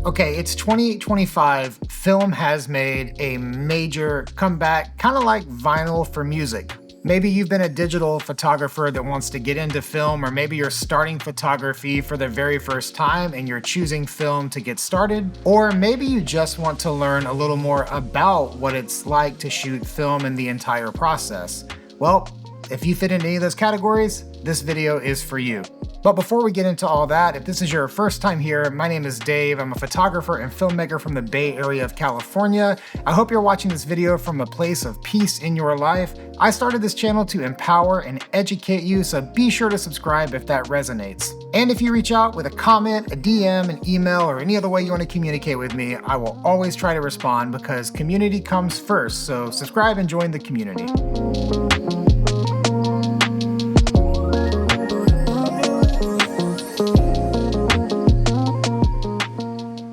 Okay, it's 2025. Film has made a major comeback, kind of like vinyl for music. Maybe you've been a digital photographer that wants to get into film, or maybe you're starting photography for the very first time and you're choosing film to get started. Or maybe you just want to learn a little more about what it's like to shoot film and the entire process. Well, if you fit into any of those categories, this video is for you. But before we get into all that, if this is your first time here, my name is Dave. I'm a photographer and filmmaker from the Bay Area of California. I hope you're watching this video from a place of peace in your life. I started this channel to empower and educate you, so be sure to subscribe if that resonates. And if you reach out with a comment, a DM, an email, or any other way you want to communicate with me, I will always try to respond because community comes first. So subscribe and join the community.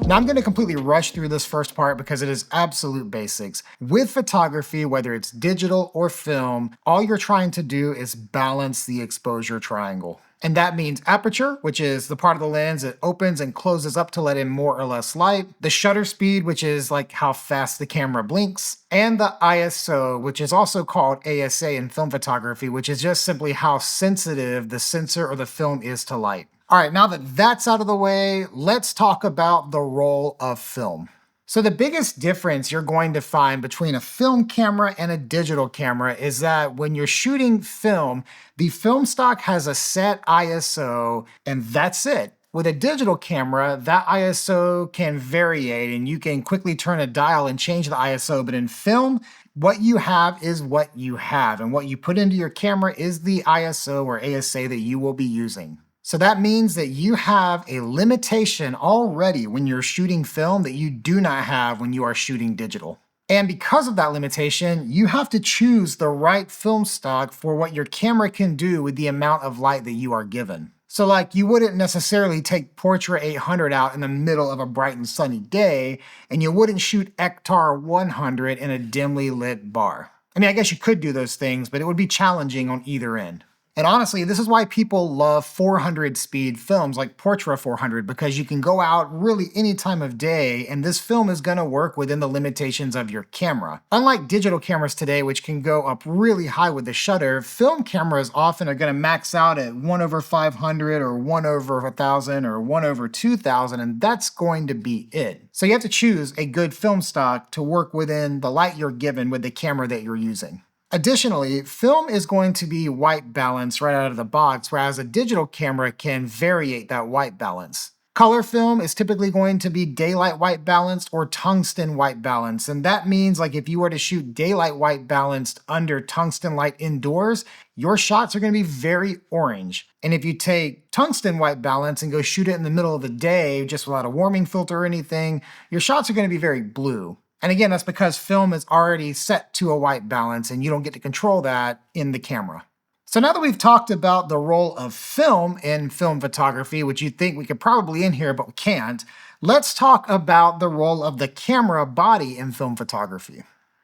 Now I'm gonna completely rush through this first part because it is absolute basics. With photography, whether it's digital or film, all you're trying to do is balance the exposure triangle. And that means aperture, which is the part of the lens that opens and closes up to let in more or less light, the shutter speed, which is like how fast the camera blinks, and the ISO, which is also called ASA in film photography, which is just simply how sensitive the sensor or the film is to light. All right, now that that's out of the way, let's talk about the role of film. So the biggest difference you're going to find between a film camera and a digital camera is that when you're shooting film, the film stock has a set ISO and that's it. With a digital camera, that ISO can vary and you can quickly turn a dial and change the ISO, but in film, what you have is what you have, and what you put into your camera is the ISO or ASA that you will be using. So that means that you have a limitation already when you're shooting film that you do not have when you are shooting digital. And because of that limitation, you have to choose the right film stock for what your camera can do with the amount of light that you are given. So like you wouldn't necessarily take Portra 800 out in the middle of a bright and sunny day, and you wouldn't shoot Ektar 100 in a dimly lit bar. I mean, I guess you could do those things, but it would be challenging on either end. And honestly, this is why people love 400 speed films like Portra 400, because you can go out really any time of day and this film is gonna work within the limitations of your camera. Unlike digital cameras today, which can go up really high with the shutter, film cameras often are gonna max out at 1/500 or 1/1000 or 1/2000, and that's going to be it. So you have to choose a good film stock to work within the light you're given with the camera that you're using. Additionally, film is going to be white balance right out of the box, whereas a digital camera can variate that white balance. Color film is typically going to be daylight white balanced or tungsten white balanced, and that means like if you were to shoot daylight white balanced under tungsten light indoors, your shots are going to be very orange. And if you take tungsten white balance and go shoot it in the middle of the day just without a warming filter or anything, your shots are going to be very blue. And again, that's because film is already set to a white balance and you don't get to control that in the camera. So now that we've talked about the role of film in film photography, which you'd think we could probably in here, but we can't, let's talk about the role of the camera body in film photography.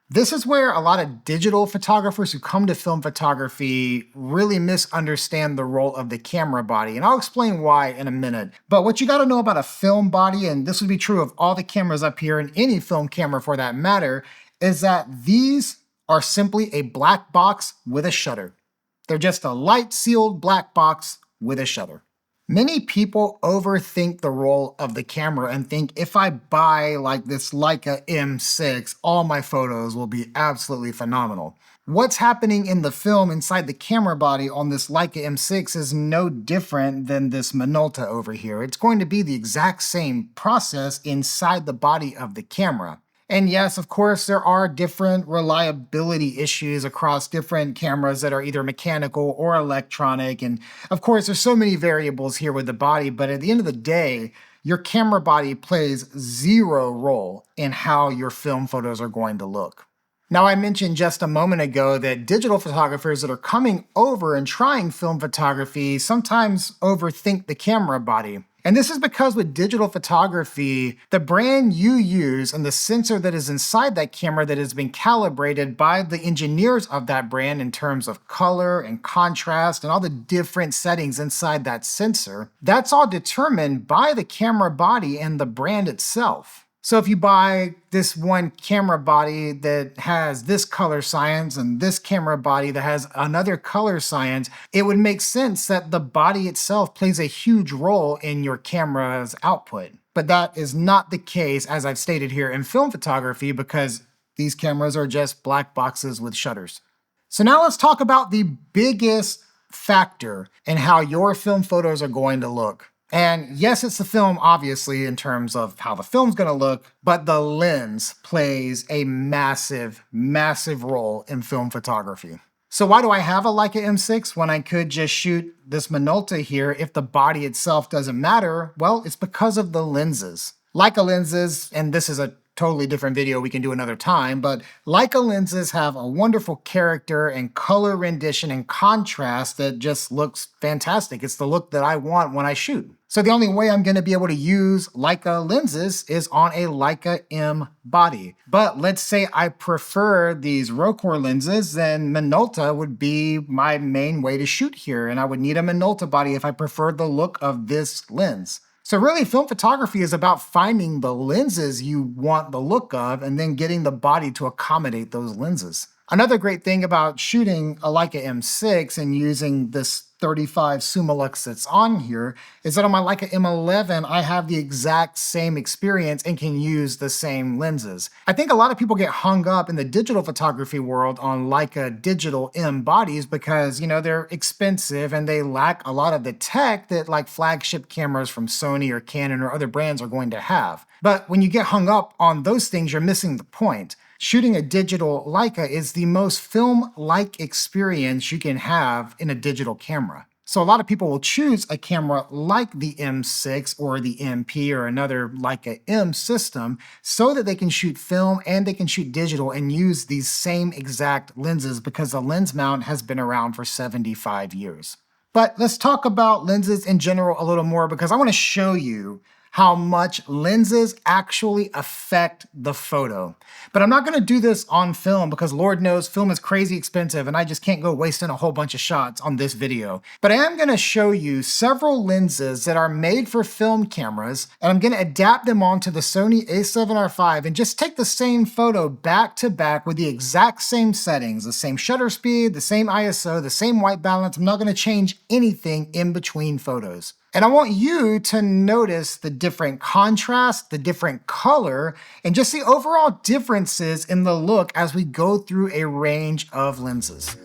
This is where a lot of digital photographers who come to film photography really misunderstand the role of the camera body, and I'll explain why in a minute. But what you gotta know about a film body, and this would be true of all the cameras up here and any film camera for that matter, is that these are simply a black box with a shutter. They're just a light-sealed black box with a shutter. Many people overthink the role of the camera and think if I buy like this Leica M6, all my photos will be absolutely phenomenal. What's happening in the film inside the camera body on this Leica M6 is no different than this Minolta over here. It's going to be the exact same process inside the body of the camera. And yes, of course, there are different reliability issues across different cameras that are either mechanical or electronic. And of course, there's so many variables here with the body, but at the end of the day, your camera body plays zero role in how your film photos are going to look. Now, I mentioned just a moment ago that digital photographers that are coming over and trying film photography sometimes overthink the camera body. And this is because with digital photography, the brand you use and the sensor that is inside that camera that has been calibrated by the engineers of that brand in terms of color and contrast and all the different settings inside that sensor, that's all determined by the camera body and the brand itself. So if you buy this one camera body that has this color science and this camera body that has another color science, it would make sense that the body itself plays a huge role in your camera's output. But that is not the case, as I've stated here, in film photography, because these cameras are just black boxes with shutters. So now let's talk about the biggest factor in how your film photos are going to look. And yes, it's the film, obviously, in terms of how the film's gonna look, but the lens plays a massive, massive role in film photography. So why do I have a Leica M6 when I could just shoot this Minolta here if the body itself doesn't matter? Well, it's because of the lenses. Leica lenses, and this is a totally different video we can do another time, but Leica lenses have a wonderful character and color rendition and contrast that just looks fantastic. It's the look that I want when I shoot. So the only way I'm gonna be able to use Leica lenses is on a Leica M body. But let's say I prefer these Rokkor lenses, then Minolta would be my main way to shoot here, and I would need a Minolta body if I preferred the look of this lens. So really, film photography is about finding the lenses you want the look of and then getting the body to accommodate those lenses. Another great thing about shooting a Leica M6 and using this 35 Summilux that's on here is that on my Leica M11, I have the exact same experience and can use the same lenses. I think a lot of people get hung up in the digital photography world on Leica digital M bodies because, they're expensive and they lack a lot of the tech that like flagship cameras from Sony or Canon or other brands are going to have. But when you get hung up on those things, you're missing the point. Shooting a digital Leica is the most film-like experience you can have in a digital camera. So a lot of people will choose a camera like the M6 or the MP or another Leica M system so that they can shoot film and they can shoot digital and use these same exact lenses because the lens mount has been around for 75 years. But let's talk about lenses in general a little more because I want to show you how much lenses actually affect the photo. But I'm not gonna do this on film because Lord knows film is crazy expensive and I just can't go wasting a whole bunch of shots on this video. But I am gonna show you several lenses that are made for film cameras and I'm gonna adapt them onto the Sony a7R5 and just take the same photo back to back with the exact same settings, the same shutter speed, the same ISO, the same white balance. I'm not gonna change anything in between photos. And I want you to notice the different contrast, the different color, and just the overall differences in the look as we go through a range of lenses.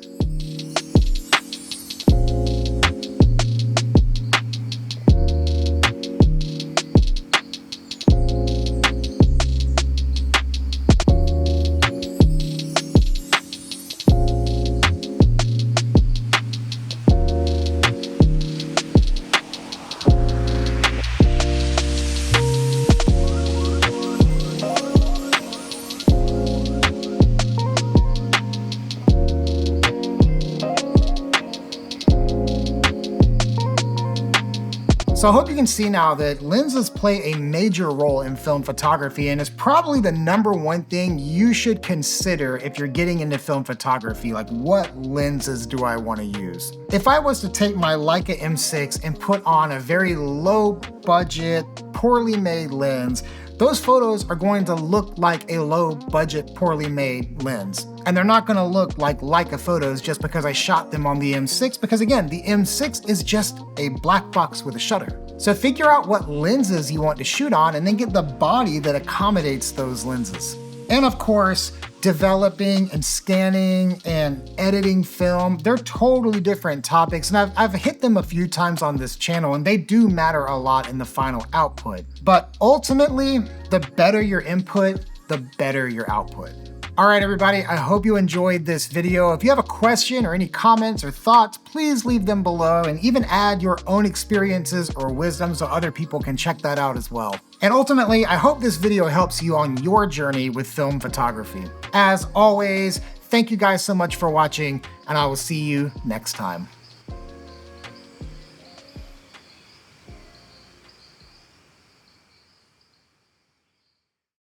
So I hope you can see now that lenses play a major role in film photography and is probably the number one thing you should consider if you're getting into film photography, like what lenses do I want to use? If I was to take my Leica M6 and put on a very low budget, poorly made lens, those photos are going to look like a low budget, poorly made lens. And they're not gonna look like Leica photos just because I shot them on the M6, because again, the M6 is just a black box with a shutter. So figure out what lenses you want to shoot on and then get the body that accommodates those lenses. And of course, developing and scanning and editing film, they're totally different topics. And I've hit them a few times on this channel and they do matter a lot in the final output. But ultimately, the better your input, the better your output. All right, everybody, I hope you enjoyed this video. If you have a question or any comments or thoughts, please leave them below and even add your own experiences or wisdom so other people can check that out as well. And ultimately, I hope this video helps you on your journey with film photography. As always, thank you guys so much for watching, and I will see you next time.